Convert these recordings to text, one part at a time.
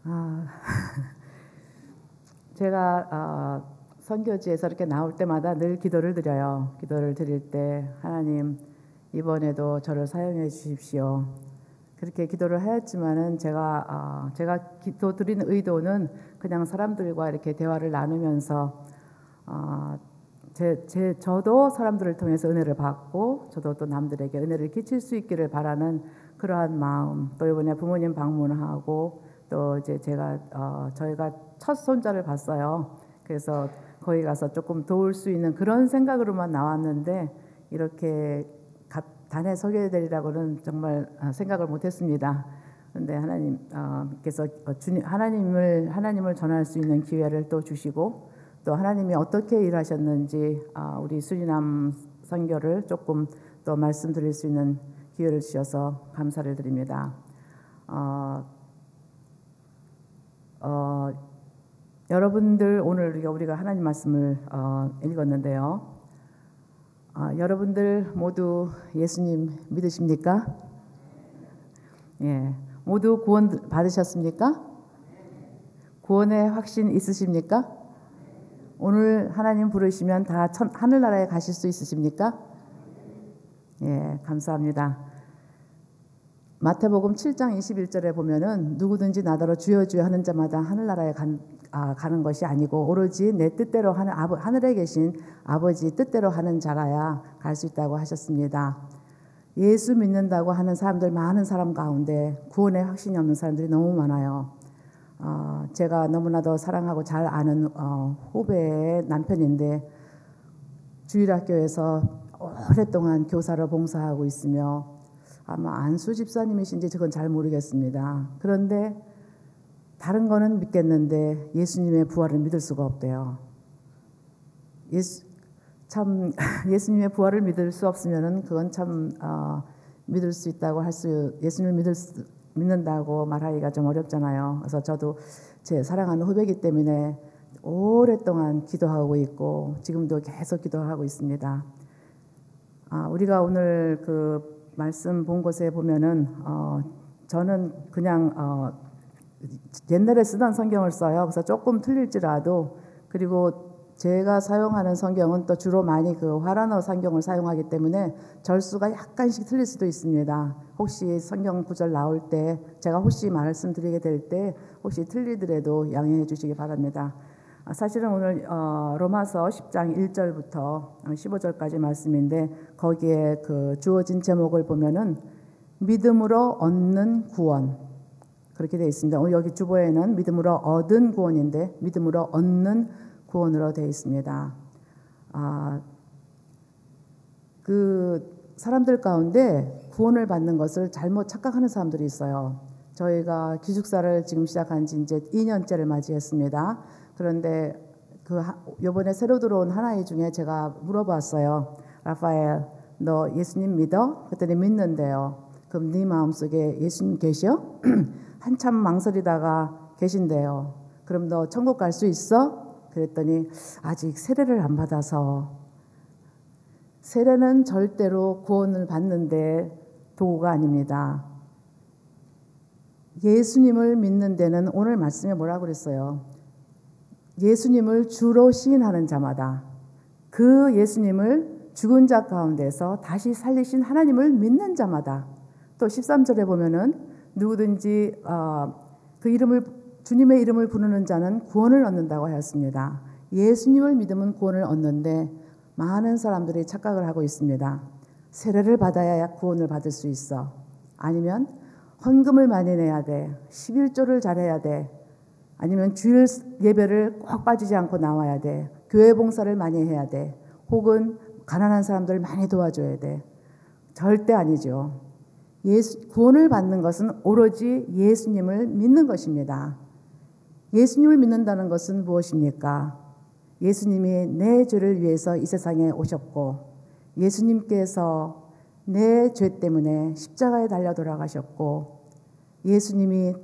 아, 제가 선교지에서 이렇게 나올 때마다 늘 기도를 드려요. 기도를 드릴 때 하나님 이번에도 저를 사용해 주십시오. 그렇게 기도를 하였지만은 제가 기도 드리는 의도는 그냥 사람들과 이렇게 대화를 나누면서 저도 사람들을 통해서 은혜를 받고 저도 또 남들에게 은혜를 끼칠 수 있기를 바라는 그러한 마음. 또 이번에 부모님 방문하고 또 이제 저희가 첫 손자를 봤어요. 그래서 거기 가서 조금 도울 수 있는 그런 생각으로만 나왔는데 이렇게 단에 서게 되리라고는 정말 생각을 못했습니다. 그런데 하나님께서 하나님을 전할 수 있는 기회를 또 주시고 또 하나님이 어떻게 일하셨는지 우리 수리남 선교를 조금 또 말씀드릴 수 있는 기회를 주셔서 감사를 드립니다. 여러분들 오늘 우리가 하나님 말씀을 읽었는데요. 여러분들 모두 예수님 믿으십니까? 예, 모두 구원 받으셨습니까? 구원의 확신 있으십니까? 오늘 하나님 부르시면 다 하늘나라에 가실 수 있으십니까? 예, 감사합니다. 마태복음 7장 21절에 보면은 누구든지 나더러 주여 주여 하는 자마다 하늘나라에 가는 것이 아니고 오로지 내 뜻대로 하는 하늘에 계신 아버지 뜻대로 하는 자라야 갈 수 있다고 하셨습니다. 예수 믿는다고 하는 사람들 많은 사람 가운데 구원의 확신이 없는 사람들이 너무 많아요. 제가 너무나도 사랑하고 잘 아는 후배의 남편인데 주일학교에서 오랫동안 교사로 봉사하고 있으며 아마 안수 집사님이신지 저건 잘 모르겠습니다. 그런데 다른 거는 믿겠는데 예수님의 부활을 믿을 수가 없대요. 예수님의 부활을 믿을 수 없으면은 그건 참 믿을 수 있다고 예수님을 믿는다고 말하기가 좀 어렵잖아요. 그래서 저도 제 사랑하는 후배이기 때문에 오랫동안 기도하고 있고 지금도 계속 기도하고 있습니다. 우리가 오늘 그 말씀 본 곳에 보면은 저는 그냥 옛날에 쓰던 성경을 써요. 그래서 조금 틀릴지라도 그리고 제가 사용하는 성경은 또 주로 많이 그 화란어 성경을 사용하기 때문에 절수가 약간씩 틀릴 수도 있습니다. 혹시 성경 구절 나올 때 제가 혹시 말씀드리게 될 때 혹시 틀리더라도 양해해 주시기 바랍니다. 사실은 오늘 로마서 10장 1절부터 15절까지 말씀인데 거기에 그 주어진 제목을 보면은 믿음으로 얻는 구원 그렇게 되어 있습니다. 오늘 여기 주보에는 믿음으로 얻은 구원인데 믿음으로 얻는 구원으로 되어 있습니다. 그 사람들 가운데 구원을 받는 것을 잘못 착각하는 사람들이 있어요. 저희가 기숙사를 지금 시작한 지 이제 2년째를 맞이했습니다. 그런데 요번에 새로 들어온 하나이 중에 제가 물어봤어요. 라파엘, 너 예수님 믿어? 그랬더니 믿는데요. 그럼 네 마음속에 예수님 계셔? 한참 망설이다가 계신대요. 그럼 너 천국 갈 수 있어? 그랬더니 아직 세례를 안 받아서. 세례는 절대로 구원을 받는데 도구가 아닙니다. 예수님을 믿는 데는 오늘 말씀에 뭐라고 그랬어요? 예수님을 주로 시인하는 자마다 그 예수님을 죽은 자 가운데서 다시 살리신 하나님을 믿는 자마다 또 13절에 보면은 누구든지 주님의 이름을 부르는 자는 구원을 얻는다고 하였습니다. 예수님을 믿으면 구원을 얻는데 많은 사람들이 착각을 하고 있습니다. 세례를 받아야 구원을 받을 수 있어. 아니면 헌금을 많이 내야 돼. 11조를 잘해야 돼. 아니면 주일 예배를 꼭 빠지지 않고 나와야 돼. 교회 봉사를 많이 해야 돼. 혹은 가난한 사람들을 많이 도와줘야 돼. 절대 아니죠. 구원을 받는 것은 오로지 예수님을 믿는 것입니다. 예수님을 믿는다는 것은 무엇입니까? 예수님이 내 죄를 위해서 이 세상에 오셨고 예수님께서 내 죄 때문에 십자가에 달려 돌아가셨고 예수님이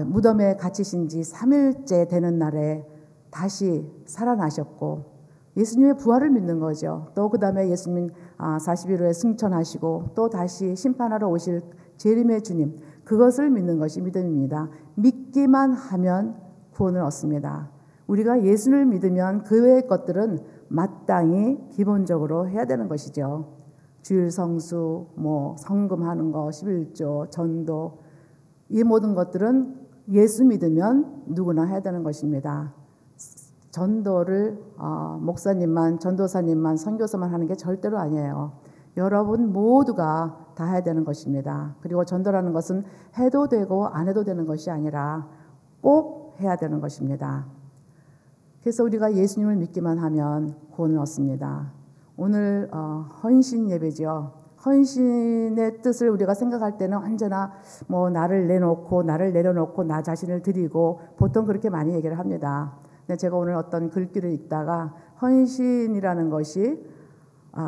무덤에 갇히신 지 3일째 되는 날에 다시 살아나셨고 예수님의 부활을 믿는 거죠. 또 그 다음에 예수님 40일 후에 승천하시고 또 다시 심판하러 오실 재림의 주님 그것을 믿는 것이 믿음입니다. 믿기만 하면 구원을 얻습니다. 우리가 예수를 믿으면 그 외의 것들은 마땅히 기본적으로 해야 되는 것이죠. 주일 성수, 성금하는 거, 11조, 전도, 이 모든 것들은 예수 믿으면 누구나 해야 되는 것입니다. 전도를 목사님만, 전도사님만, 선교사만 하는 게 절대로 아니에요. 여러분 모두가 다 해야 되는 것입니다. 그리고 전도라는 것은 해도 되고 안 해도 되는 것이 아니라 꼭 해야 되는 것입니다. 그래서 우리가 예수님을 믿기만 하면 구원을 얻습니다. 오늘 헌신 예배죠. 헌신의 뜻을 우리가 생각할 때는 언제나 나를 내놓고 나를 내려놓고 나 자신을 드리고 보통 그렇게 많이 얘기를 합니다. 근데 제가 오늘 어떤 글귀를 읽다가 헌신이라는 것이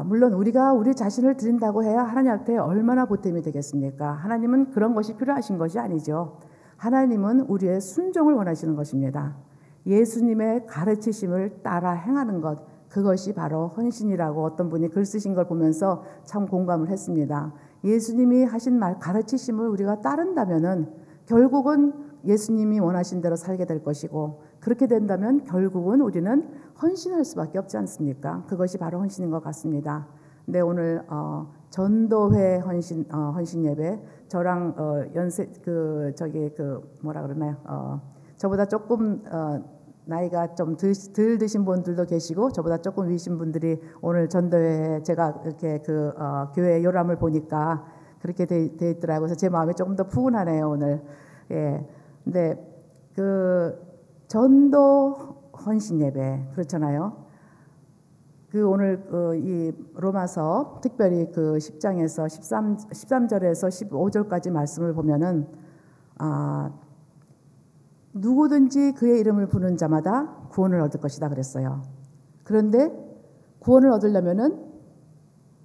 물론 우리가 우리 자신을 드린다고 해야 하나님한테 얼마나 보탬이 되겠습니까? 하나님은 그런 것이 필요하신 것이 아니죠. 하나님은 우리의 순종을 원하시는 것입니다. 예수님의 가르치심을 따라 행하는 것, 그것이 바로 헌신이라고 어떤 분이 글 쓰신 걸 보면서 참 공감을 했습니다. 예수님이 하신 말, 가르치심을 우리가 따른다면은 결국은 예수님이 원하신 대로 살게 될 것이고, 그렇게 된다면 결국은 우리는 헌신할 수밖에 없지 않습니까? 그것이 바로 헌신인 것 같습니다. 근데 오늘 전도회 헌신 예배, 저랑 저보다 조금 나이가 좀 덜 드신 분들도 계시고 저보다 조금 위신 분들이 오늘 전도회에 제가 이렇게 교회 요람을 보니까 그렇게 돼 있더라고요. 그래서 제 마음이 조금 더 푸근하네요, 오늘. 예. 근데 전도 헌신 예배 그렇잖아요. 오늘 이 로마서 특별히 10장에서 13절에서 15절까지 말씀을 보면은 누구든지 그의 이름을 부르는 자마다 구원을 얻을 것이다 그랬어요. 그런데 구원을 얻으려면은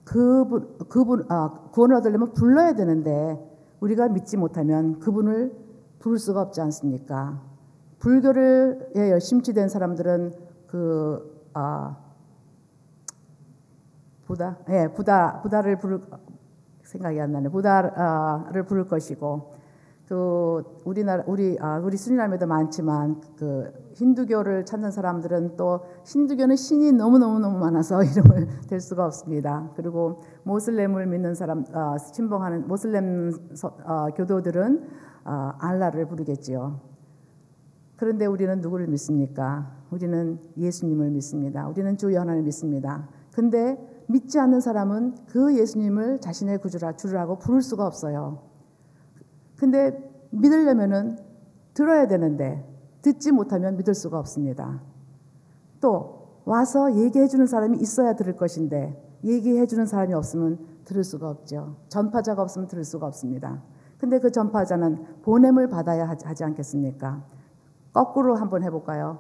구원을 얻으려면 불러야 되는데 우리가 믿지 못하면 그분을 부를 수가 없지 않습니까? 불교를 심취된 사람들은 부다를 부를 생각이 안 나네. 부다를 부를 것이고 우리 수리남에도 많지만 힌두교를 찾는 사람들은 또 힌두교는 신이 너무 많아서 이름을 댈 수가 없습니다. 그리고 모슬렘을 믿는 사람 신봉하는 모슬렘 교도들은 알라를 부르겠지요. 그런데 우리는 누구를 믿습니까? 우리는 예수님을 믿습니다. 우리는 주 하나님을 믿습니다. 근데 믿지 않는 사람은 그 예수님을 자신의 주라고 부를 수가 없어요. 근데 믿으려면은 들어야 되는데 듣지 못하면 믿을 수가 없습니다. 또 와서 얘기해 주는 사람이 있어야 들을 것인데 얘기해 주는 사람이 없으면 들을 수가 없죠. 전파자가 없으면 들을 수가 없습니다. 근데 그 전파자는 보냄을 받아야 하지 않겠습니까? 거꾸로 한번 해볼까요?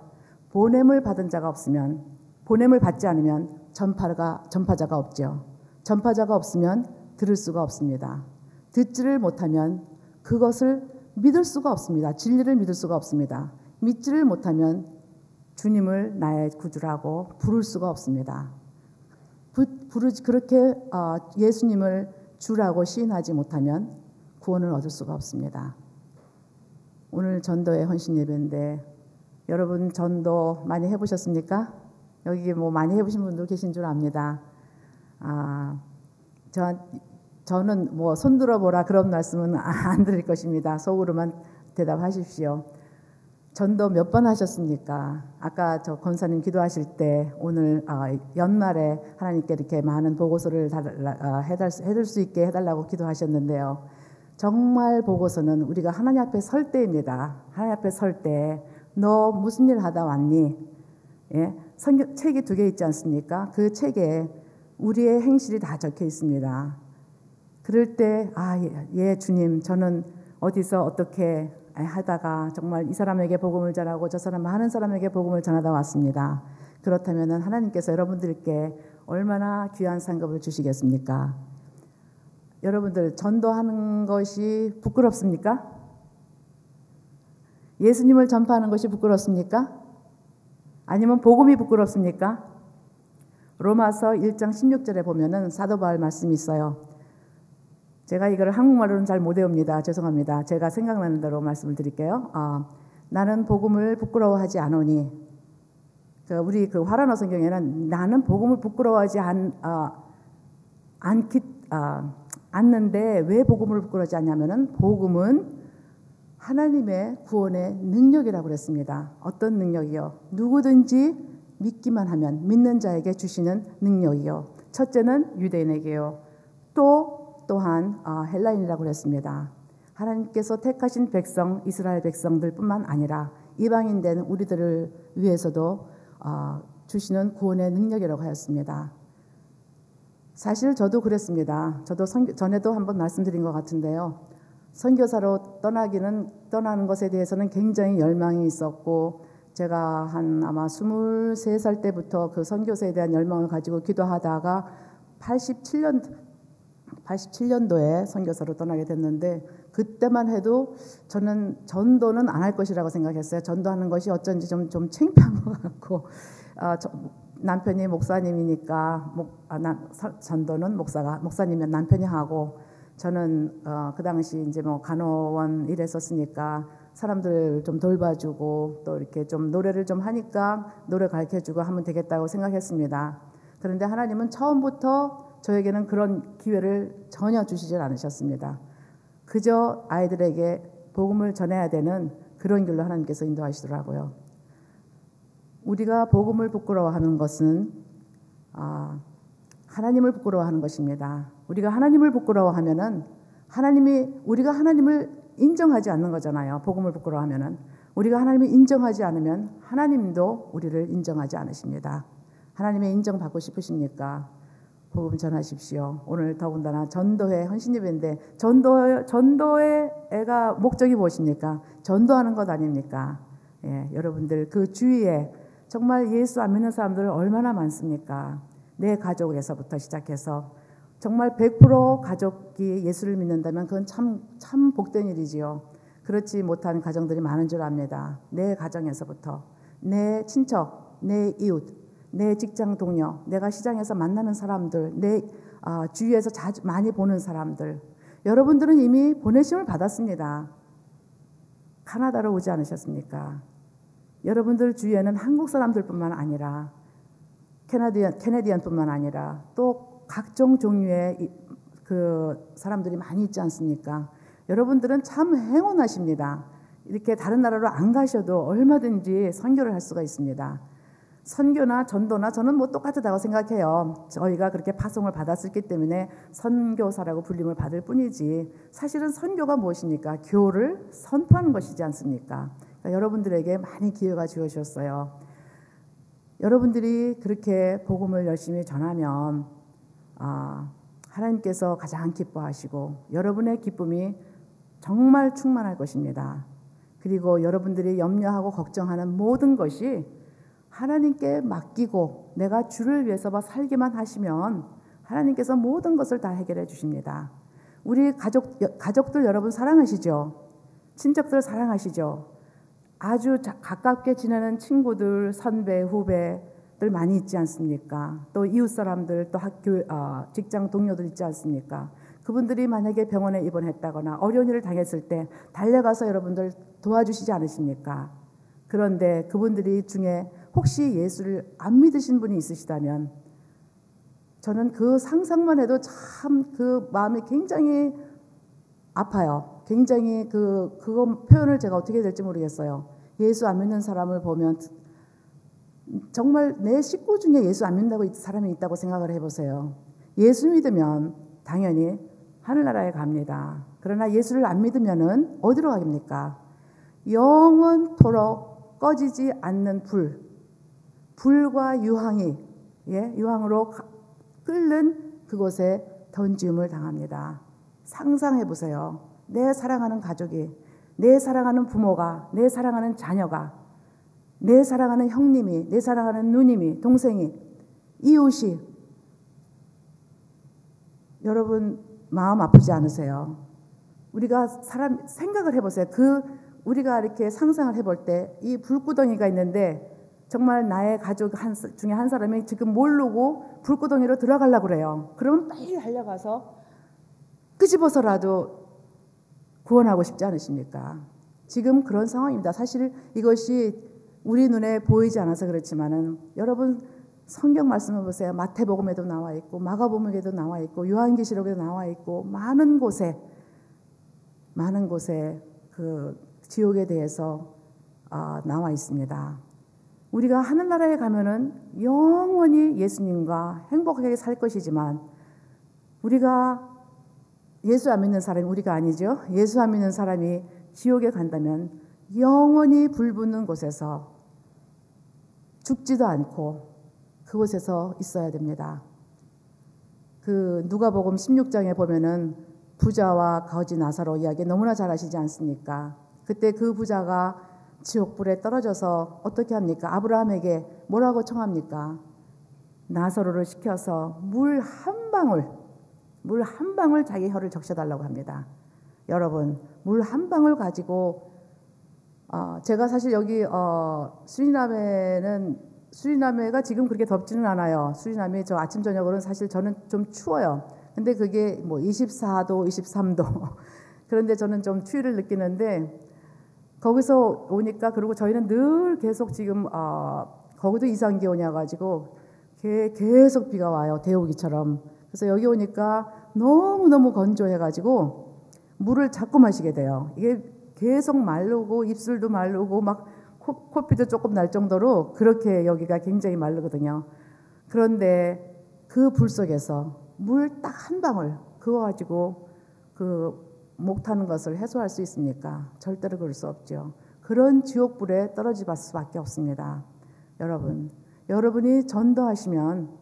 보냄을 받은 자가 없으면, 보냄을 받지 않으면 전파자가 없죠. 전파자가 없으면 들을 수가 없습니다. 듣지를 못하면 그것을 믿을 수가 없습니다. 진리를 믿을 수가 없습니다. 믿지를 못하면 주님을 나의 구주라고 부를 수가 없습니다. 그렇게 예수님을 주라고 시인하지 못하면 구원을 얻을 수가 없습니다. 오늘 전도의 헌신 예배인데 여러분 전도 많이 해보셨습니까? 여기 많이 해보신 분들 계신 줄 압니다. 저는 손 들어보라 그런 말씀은 안 드릴 것입니다. 속으로만 대답하십시오. 전도 몇 번 하셨습니까? 아까 저 권사님 기도하실 때 오늘 연말에 하나님께 이렇게 많은 보고서를 해줄 수 있게 해달라고 기도하셨는데요. 정말 보고서는 우리가 하나님 앞에 설 때입니다. 하나님 앞에 설 때 너 무슨 일 하다 왔니? 예? 책이 2개 있지 않습니까? 그 책에 우리의 행실이 다 적혀 있습니다. 그럴 때 예 주님 저는 어디서 어떻게 하다가 정말 이 사람에게 복음을 전하고 저 사람 많은 사람에게 복음을 전하다 왔습니다. 그렇다면 하나님께서 여러분들께 얼마나 귀한 상급을 주시겠습니까? 여러분들 전도하는 것이 부끄럽습니까? 예수님을 전파하는 것이 부끄럽습니까? 아니면 복음이 부끄럽습니까? 로마서 1장 16절에 보면은 사도 바울 말씀이 있어요. 제가 이걸 한국말로는 잘 못 외웁니다. 죄송합니다. 제가 생각나는 대로 말씀을 드릴게요. 나는 복음을 부끄러워하지 않으니, 우리 그 화란어 성경에는 나는 복음을 부끄러워하지 않는데 왜 복음을 부끄러워하지 않냐면은 복음은 하나님의 구원의 능력이라고 그랬습니다. 어떤 능력이요? 누구든지 믿기만 하면 믿는 자에게 주시는 능력이요. 첫째는 유대인에게요. 또한 헬라인이라고 그랬습니다. 하나님께서 택하신 백성, 이스라엘 백성들뿐만 아니라 이방인 된 우리들을 위해서도 주시는 구원의 능력이라고 하였습니다. 사실 저도 그랬습니다. 저도 전에도 한번 말씀드린 것 같은데요. 선교사로 떠나는 것에 대해서는 굉장히 열망이 있었고, 제가 아마 23살 때부터 그 선교사에 대한 열망을 가지고 기도하다가 87년도에 선교사로 떠나게 됐는데, 그때만 해도 저는 전도는 안 할 것이라고 생각했어요. 전도하는 것이 어쩐지 좀 창피한 것 같고, 남편이 목사님이니까 전도는 목사님이면 남편이 하고, 저는 그 당시 이제 간호원 일했었으니까 사람들 좀 돌봐주고 또 이렇게 좀 노래를 좀 하니까 노래 가르쳐주고 하면 되겠다고 생각했습니다. 그런데 하나님은 처음부터 저에게는 그런 기회를 전혀 주시질 않으셨습니다. 그저 아이들에게 복음을 전해야 되는 그런 길로 하나님께서 인도하시더라고요. 우리가 복음을 부끄러워하는 것은 하나님을 부끄러워하는 것입니다. 우리가 하나님을 부끄러워하면은 우리가 하나님을 인정하지 않는 거잖아요. 복음을 부끄러워하면은 우리가 하나님을 인정하지 않으면 하나님도 우리를 인정하지 않으십니다. 하나님의 인정받고 싶으십니까? 복음 전하십시오. 오늘 더군다나 전도회 헌신예배인데 전도의 목적이 무엇입니까? 전도하는 것 아닙니까? 여러분들 그 주위에 정말 예수 안 믿는 사람들 얼마나 많습니까? 내 가족에서부터 시작해서 정말 100% 가족이 예수를 믿는다면 그건 참 복된 일이지요. 그렇지 못한 가정들이 많은 줄 압니다. 내 가정에서부터, 내 친척, 내 이웃, 내 직장 동료, 내가 시장에서 만나는 사람들, 내 주위에서 자주 많이 보는 사람들, 여러분들은 이미 보내심을 받았습니다. 카나다로 오지 않으셨습니까? 여러분들 주위에는 한국 사람들뿐만 아니라 캐네디언뿐만 아니라 또 각종 종류의 그 사람들이 많이 있지 않습니까? 여러분들은 참 행운하십니다. 이렇게 다른 나라로 안 가셔도 얼마든지 선교를 할 수가 있습니다. 선교나 전도나 저는 똑같다고 생각해요. 저희가 그렇게 파송을 받았었기 때문에 선교사라고 불림을 받을 뿐이지, 사실은 선교가 무엇입니까? 교를 선포하는 것이지 않습니까? 그러니까 여러분들에게 많이 기회가 주어졌어요. 여러분들이 그렇게 복음을 열심히 전하면 하나님께서 가장 기뻐하시고 여러분의 기쁨이 정말 충만할 것입니다. 그리고 여러분들이 염려하고 걱정하는 모든 것이 하나님께 맡기고 내가 주를 위해서 살기만 하시면 하나님께서 모든 것을 다 해결해 주십니다. 우리 가족들 여러분 사랑하시죠? 친척들 사랑하시죠? 아주 가깝게 지내는 친구들, 선배, 후배들 많이 있지 않습니까? 또 이웃 사람들, 또 학교, 직장 동료들 있지 않습니까? 그분들이 만약에 병원에 입원했다거나 어려운 일을 당했을 때 달려가서 여러분들 도와주시지 않으십니까? 그런데 그분들이 중에 혹시 예수를 안 믿으신 분이 있으시다면 저는 그 상상만 해도 참 그 마음이 굉장히 아파요. 굉장히 그거 표현을 제가 어떻게 해야 될지 모르겠어요. 예수 안 믿는 사람을 보면 정말 내 식구 중에 예수 안 믿는다고 사람이 있다고 생각을 해보세요. 예수 믿으면 당연히 하늘나라에 갑니다. 그러나 예수를 안 믿으면은 어디로 갑니까? 영원토록 꺼지지 않는 불과 유황으로 끓는 그곳에 던짐을 당합니다. 상상해 보세요. 내 사랑하는 가족이, 내 사랑하는 부모가, 내 사랑하는 자녀가, 내 사랑하는 형님이, 내 사랑하는 누님이, 동생이, 이웃이, 여러분 마음 아프지 않으세요? 우리가 생각을 해보세요. 우리가 이렇게 상상을 해볼 때 이 불구덩이가 있는데 정말 나의 가족 중에 한 사람이 지금 모르고 불구덩이로 들어가려고 그래요. 그러면 빨리 달려가서 끄집어서라도 구원하고 싶지 않으십니까? 지금 그런 상황입니다. 사실 이것이 우리 눈에 보이지 않아서 그렇지만은 여러분 성경 말씀을 보세요. 마태복음에도 나와 있고 마가복음에도 나와 있고 요한계시록에도 나와 있고 많은 곳에 그 지옥에 대해서 나와 있습니다. 우리가 하늘나라에 가면은 영원히 예수님과 행복하게 살 것이지만 우리가 예수 안 믿는 사람이 우리가 아니죠. 예수 안 믿는 사람이 지옥에 간다면 영원히 불붙는 곳에서 죽지도 않고 그곳에서 있어야 됩니다. 그 누가복음 16장에 보면은 부자와 거지 나사로 이야기 너무나 잘 아시지 않습니까? 그때 그 부자가 지옥불에 떨어져서 어떻게 합니까? 아브라함에게 뭐라고 청합니까? 나사로를 시켜서 물 한 방울 자기 혀를 적셔달라고 합니다. 여러분 물 한 방울 가지고 제가 사실 여기 수리남해가 지금 그렇게 덥지는 않아요. 수리남해 저 아침 저녁으로는 사실 저는 좀 추워요. 근데 그게 뭐 24도, 23도 그런데 저는 좀 추위를 느끼는데 거기서 오니까 그리고 저희는 늘 계속 지금 거기도 이상기온이어 가지고 계속 비가 와요. 대우기처럼. 그래서 여기 오니까 너무너무 건조해 가지고 물을 자꾸 마시게 돼요. 이게 계속 마르고 입술도 마르고 막 코피도 조금 날 정도로 그렇게 여기가 굉장히 마르거든요. 그런데 그 불 속에서 물 딱 한 방울 그거 가지고 그 목 타는 것을 해소할 수 있습니까? 절대로 그럴 수 없죠. 그런 지옥불에 떨어질 수밖에 없습니다. 여러분이 전도하시면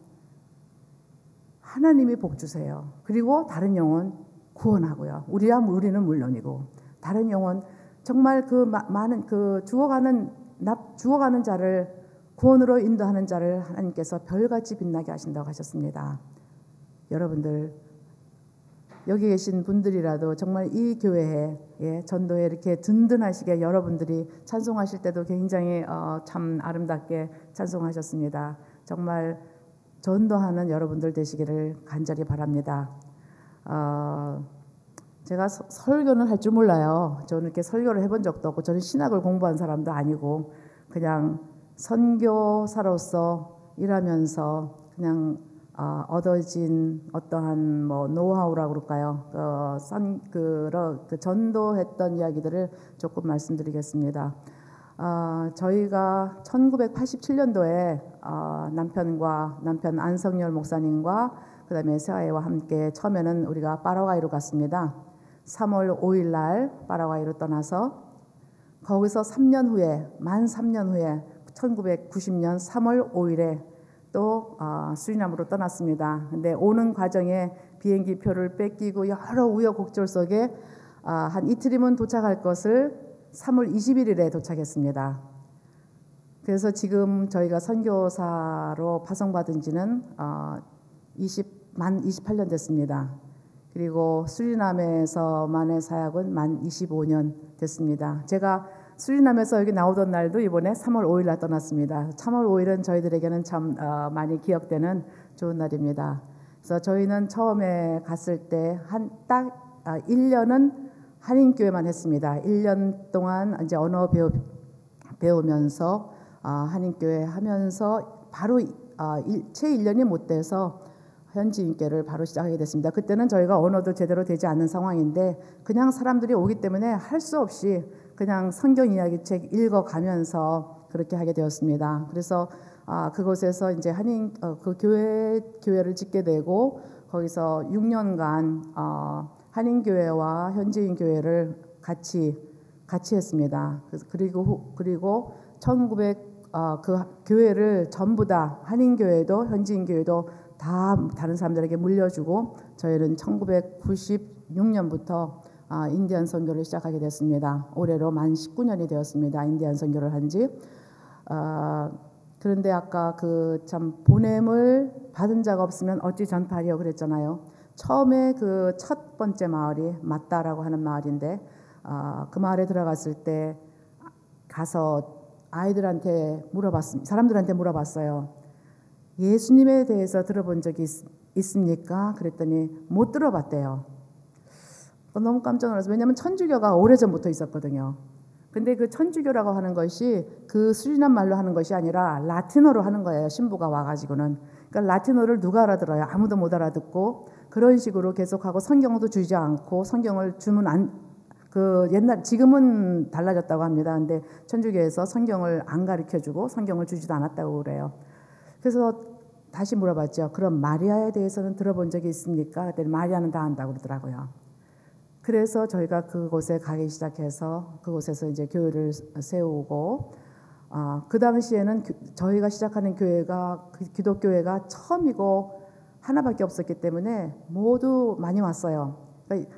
하나님이 복 주세요. 그리고 다른 영혼 구원하고요. 우리는 물론이고 다른 영혼 정말 그 많은 그 죽어가는 자를 구원으로 인도하는 자를 하나님께서 별같이 빛나게 하신다고 하셨습니다. 여러분들 여기 계신 분들이라도 정말 이 교회에 전도에 이렇게 든든하시게 여러분들이 찬송하실 때도 굉장히 참 아름답게 찬송하셨습니다. 정말 전도하는 여러분들 되시기를 간절히 바랍니다. 제가 설교는 할 줄 몰라요. 저는 이렇게 설교를 해본 적도 없고 저는 신학을 공부한 사람도 아니고 그냥 선교사로서 일하면서 그냥 얻어진 어떠한 뭐 노하우라고 그럴까요? 그 전도했던 이야기들을 조금 말씀드리겠습니다. 저희가 1987년도에 남편 안성열 목사님과 그 다음에 세아이와 함께 처음에는 우리가 파라과이로 갔습니다. 3월 5일 날 파라과이로 떠나서 거기서 만 3년 후에 1990년 3월 5일에 또 수리남으로 떠났습니다. 근데 오는 과정에 비행기 표를 뺏기고 여러 우여곡절 속에 한 이틀이면 도착할 것을 3월 21일에 도착했습니다. 그래서 지금 저희가 선교사로 파송받은 지는 만 28년 됐습니다. 그리고 수리남에서만의 사역은 만 25년 됐습니다. 제가 수리남에서 여기 나오던 날도 이번에 3월 5일 날 떠났습니다. 3월 5일은 저희들에게는 참 많이 기억되는 좋은 날입니다. 그래서 저희는 처음에 갔을 때 딱 1년은 한인교회만 했습니다. 1년 동안 이제 언어 배우면서 한인교회 하면서 바로 채 1년이 못 돼서 현지인교회를 바로 시작하게 됐습니다. 그때는 저희가 언어도 제대로 되지 않는 상황인데 그냥 사람들이 오기 때문에 할 수 없이 그냥 성경 이야기책 읽어가면서 그렇게 하게 되었습니다. 그래서 그곳에서 이제 그 교회를 짓게 되고 거기서 6년간 한인교회와 현지인 교회를 같이 했습니다. 그리고 그 교회를 전부 다 한인교회도 현지인 교회도 다 다른 사람들에게 물려주고 저희는 1996년부터 인디안 선교를 시작하게 됐습니다. 올해로 만 19년이 되었습니다. 인디안 선교를 한 지. 그런데 아까 그 참 보냄을 받은 자가 없으면 어찌 전파하려 그랬잖아요. 처음에 그 첫 번째 마을이 마따라고 하는 마을인데 그 마을에 들어갔을 때 가서 사람들한테 물어봤어요. 예수님에 대해서 들어본 적이 있습니까? 그랬더니 못 들어봤대요. 너무 깜짝 놀랐어요. 왜냐하면 천주교가 오래전부터 있었거든요. 근데 그 천주교라고 하는 것이 그 수리남 말로 하는 것이 아니라 라틴어로 하는 거예요. 신부가 와가지고는. 그러니까 라틴어를 누가 알아들어요? 아무도 못 알아듣고 그런 식으로 계속하고 성경도 주지 않고 성경을 주면 지금은 달라졌다고 합니다. 근데 천주교에서 성경을 안 가르쳐주고 성경을 주지도 않았다고 그래요. 그래서 다시 물어봤죠. 그럼 마리아에 대해서는 들어본 적이 있습니까? 그랬더니 마리아는 다 안다고 그러더라고요. 그래서 저희가 그곳에 가기 시작해서 그곳에서 이제 교회를 세우고 그 당시에는 저희가 시작하는 교회가 기독교회가 처음이고 하나밖에 없었기 때문에 모두 많이 왔어요. 그러니까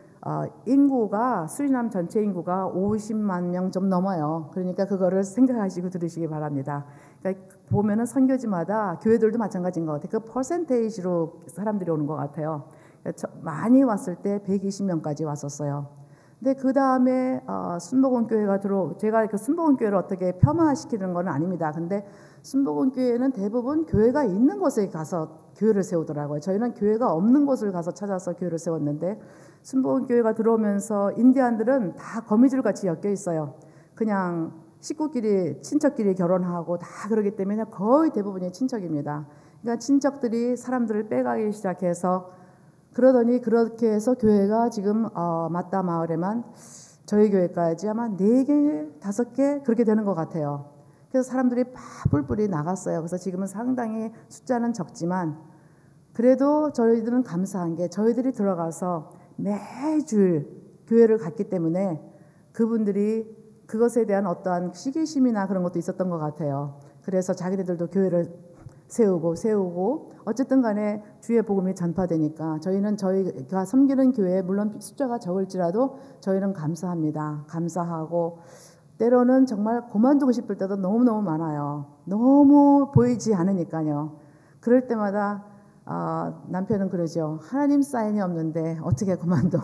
인구가 수리남 전체 인구가 50만 명 좀 넘어요. 그러니까 그거를 생각하시고 들으시기 바랍니다. 그러니까 보면은 선교지마다 교회들도 마찬가지인 것 같아요. 그 퍼센테이지로 사람들이 오는 것 같아요. 많이 왔을 때 120명까지 왔었어요. 근데 그 다음에 순복음교회가 제가 그 순복음교회를 어떻게 폄하시키는 건 아닙니다. 근데 순복음교회는 대부분 교회가 있는 곳에 가서 교회를 세우더라고요. 저희는 교회가 없는 곳을 가서 찾아서 교회를 세웠는데 순복음교회가 들어오면서 인디안들은 다 거미줄 같이 엮여 있어요. 그냥 식구끼리 친척끼리 결혼하고 다 그러기 때문에 거의 대부분이 친척입니다. 그러니까 친척들이 사람들을 빼가기 시작해서 그러더니 그렇게 해서 교회가 지금 맞다 마을에만 저희 교회까지 아마 4개, 5개 그렇게 되는 것 같아요. 그래서 사람들이 뿔뿔이 나갔어요. 그래서 지금은 상당히 숫자는 적지만 그래도 저희들은 감사한 게 저희들이 들어가서 매주 교회를 갔기 때문에 그분들이 그것에 대한 어떠한 시기심이나 그런 것도 있었던 것 같아요. 그래서 자기네들도 교회를 세우고 어쨌든 간에 주의 복음이 전파되니까 저희는 저희가 섬기는 교회에 물론 숫자가 적을지라도 저희는 감사합니다. 감사하고 때로는 정말 그만두고 싶을 때도 너무너무 많아요. 너무 보이지 않으니까요. 그럴 때마다 남편은 그러죠. 하나님 사인이 없는데 어떻게 그만둬.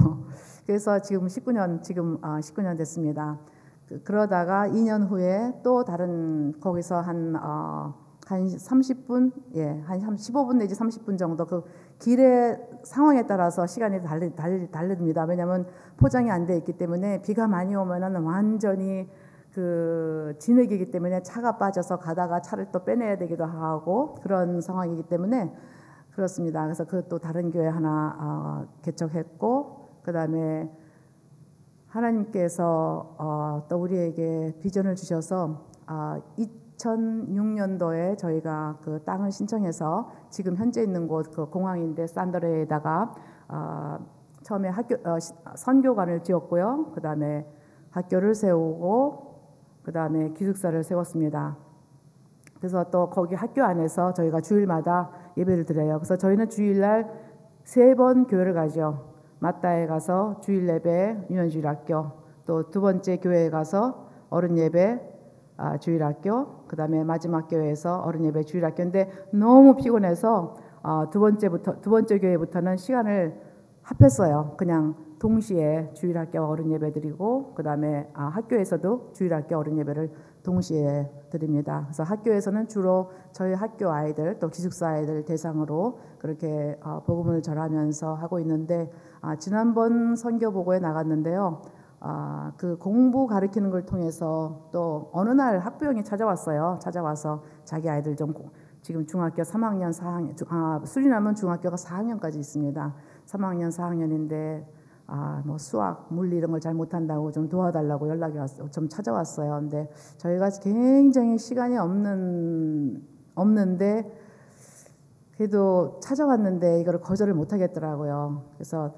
그래서 지금 19년 됐습니다. 그러다가 2년 후에 또 다른 거기서 한 30분, 한 15분 내지 30분 정도 그 길의 상황에 따라서 시간이 다릅니다. 왜냐하면 포장이 안 돼 있기 때문에 비가 많이 오면은 완전히 그 진흙이기 때문에 차가 빠져서 가다가 차를 또 빼내야 되기도 하고 그런 상황이기 때문에 그렇습니다. 그래서 그 또 다른 교회 하나 개척했고 그 다음에 하나님께서 또 우리에게 비전을 주셔서 2006년도에 저희가 그 땅을 신청해서 지금 현재 있는 곳 그 공항인데 산더레에다가 처음에 선교관을 지었고요. 그 다음에 학교를 세우고 그 다음에 기숙사를 세웠습니다. 그래서 또 거기 학교 안에서 저희가 주일마다 예배를 드려요. 그래서 저희는 주일날 3번 교회를 가죠. 마따에 가서 주일 예배 유년주일학교, 또 2번째 교회에 가서 어른 예배 주일학교, 그 다음에 마지막 교회에서 어른 예배 주일학교인데 너무 피곤해서 두 번째 교회부터는 시간을 합했어요. 그냥 동시에 주일학교 어른 예배 드리고 그 다음에 학교에서도 주일학교 어른 예배를 동시에 드립니다. 그래서 학교에서는 주로 저희 학교 아이들 또 기숙사 아이들 대상으로 그렇게 복음을 전하면서 하고 있는데 지난번 선교보고에 나갔는데요. 그 공부 가르치는 걸 통해서 또 어느 날 학부형이 찾아왔어요. 찾아와서 자기 아이들 좀 지금 중학교 3학년, 4학년, 수리남은 중학교가 4학년까지 있습니다. 3학년, 4학년인데 뭐 수학, 물리 이런 걸 잘 못한다고 좀 도와달라고 연락이 왔어요. 좀 찾아왔어요. 근데 저희가 굉장히 시간이 없는데 그래도 찾아왔는데 이거를 거절을 못 하겠더라고요. 그래서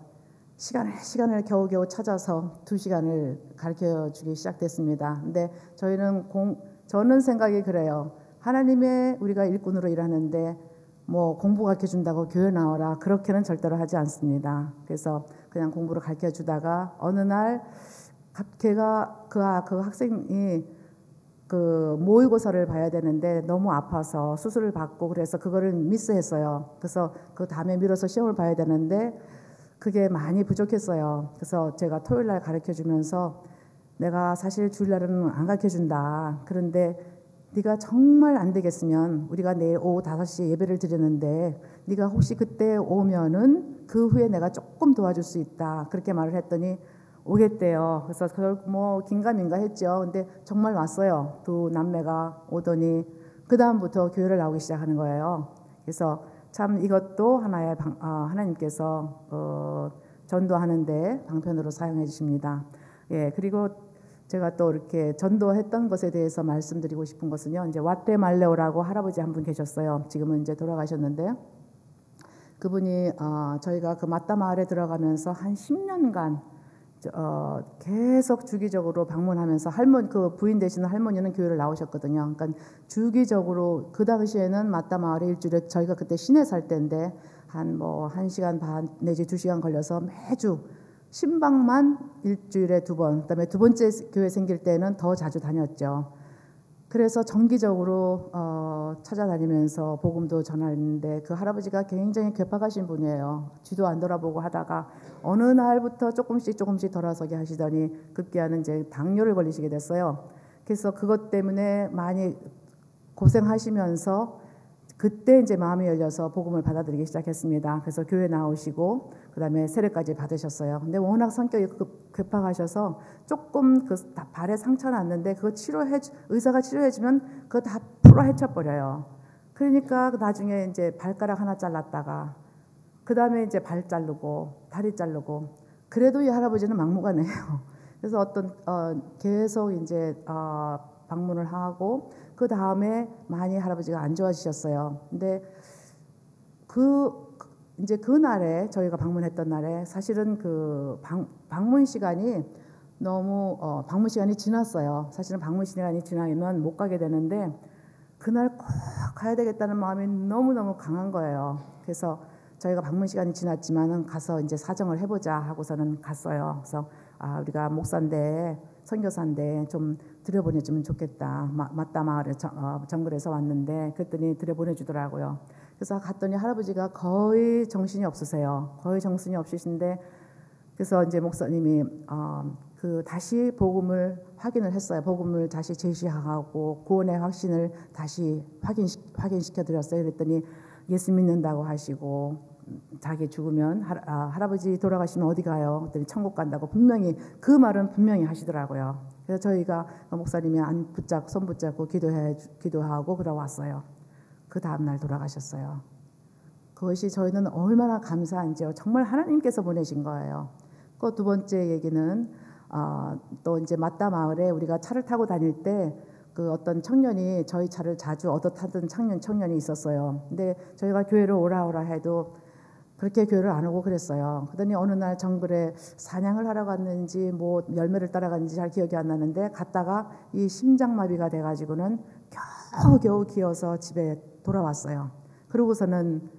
시간을 겨우겨우 찾아서 2시간을 가르쳐 주기 시작됐습니다. 근데 저는 생각이 그래요. 하나님의 우리가 일꾼으로 일하는데 뭐 공부 가르쳐 준다고 교회 나와라 그렇게는 절대로 하지 않습니다. 그래서 그냥 공부를 가르쳐 주다가 어느 날 걔가 그 학생이 그 모의고사를 봐야 되는데 너무 아파서 수술을 받고 그래서 그거를 미스했어요. 그래서 그 다음에 미뤄서 시험을 봐야 되는데 그게 많이 부족했어요. 그래서 제가 토요일 날 가르쳐 주면서 내가 사실 주일날은 안 가르쳐 준다. 그런데 네가 정말 안 되겠으면 우리가 내일 오후 5시에 예배를 드리는데 네가 혹시 그때 오면은 그 후에 내가 조금 도와줄 수 있다. 그렇게 말을 했더니 오겠대요. 그래서 뭐 긴가민가 했죠. 근데 정말 왔어요. 두 남매가 오더니 그 다음부터 교회를 나오기 시작하는 거예요. 그래서 참 이것도 하나의 하나님께서 전도하는데 방편으로 사용해 주십니다. 예, 그리고 제가 또 이렇게 전도했던 것에 대해서 말씀드리고 싶은 것은요. 이제 와테말레오라고 할아버지 한 분 계셨어요. 지금은 이제 돌아가셨는데 그분이 저희가 그 마따 마을에 들어가면서 한 10년간 계속 주기적으로 방문하면서 그 부인 되시는 할머니는 교회를 나오셨거든요. 그러니까 주기적으로 그 당시에는 마따 마을에 일주일에 저희가 그때 시내 살 때인데 한 1시간 반 내지 2시간 걸려서 매주 신방만 일주일에 2번, 그다음에 두 번째 교회 생길 때는 더 자주 다녔죠. 그래서 정기적으로 찾아다니면서 복음도 전하는데 그 할아버지가 굉장히 괴팍하신 분이에요. 뒤도 안 돌아보고 하다가 어느 날부터 조금씩 돌아서게 하시더니 급기야는 이제 당뇨를 걸리시게 됐어요. 그래서 그것 때문에 많이 고생하시면서 그때 이제 마음이 열려서 복음을 받아들이기 시작했습니다. 그래서 교회 나오시고 그다음에 세례까지 받으셨어요. 근데 워낙 성격이 괴팍하셔서 조금 그 발에 상처 났는데 그거 의사가 치료해주면 그거 다 풀어 헤쳐버려요. 그러니까 나중에 이제 발가락 하나 잘랐다가 그다음에 이제 발 자르고 다리 자르고 그래도 이 할아버지는 막무가내예요. 그래서 계속 이제 방문을 하고 그 다음에 많이 할아버지가 안 좋아지셨어요. 근데 이제 그 날에 저희가 방문했던 날에 사실은 그 방문 시간이 너무 방문 시간이 지났어요. 사실은 방문 시간이 지나면 못 가게 되는데 그날 꼭 가야 되겠다는 마음이 너무너무 강한 거예요. 그래서 저희가 방문 시간이 지났지만은 가서 이제 사정을 해보자 하고서는 갔어요. 그래서 우리가 목사인데 선교사인데 좀 들여보내주면 좋겠다. 마따 마을에 정글에서 왔는데 그랬더니 들여보내주더라고요. 그래서 갔더니 할아버지가 거의 정신이 없으세요. 거의 정신이 없으신데 그래서 이제 목사님이 다시 복음을 확인을 했어요. 복음을 다시 제시하고 구원의 확신을 다시 확인시켜 드렸어요. 그랬더니 예수 믿는다고 하시고 자기 죽으면 할아버지 돌아가시면 어디 가요? 그랬더니 천국 간다고 분명히 그 말은 분명히 하시더라고요. 그래서 저희가 목사님이 손 붙잡고 기도하고 그러고 왔어요. 그 다음 날 돌아가셨어요. 그것이 저희는 얼마나 감사한지요. 정말 하나님께서 보내신 거예요. 그 두 번째 얘기는 또 이제 마따 마을에 우리가 차를 타고 다닐 때 그 어떤 청년이 저희 차를 자주 얻어 타던 청년이 있었어요. 근데 저희가 교회를 오라 해도 그렇게 교회를 안 오고 그랬어요. 그러더니 어느 날 정글에 사냥을 하러 갔는지 뭐 열매를 따라갔는지 잘 기억이 안 나는데 갔다가 이 심장마비가 돼가지고는 겨우 기어서 집에 돌아왔어요. 그러고서는